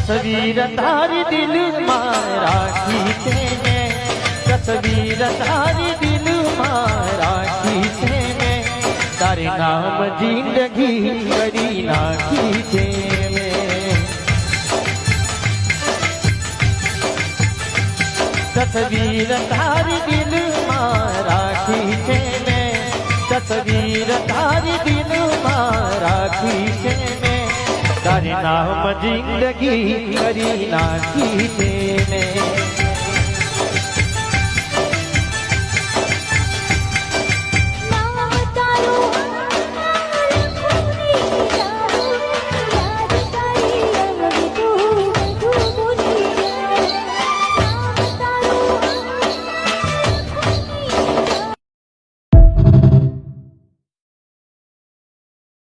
તસવીર તારી દિલમાં રાખી છે મેં, તસવીર તારી દિલમાં રાખી છે મેં, તારે નામ જિંદગી કરી નાખી છે મેં. તસવીર તારી દિલમાં રાખી છે મેં, તસવીર તારી દિલમાં રાખી છે મેં, તારે નામ જિંદગી કરી નાખી છે મેં.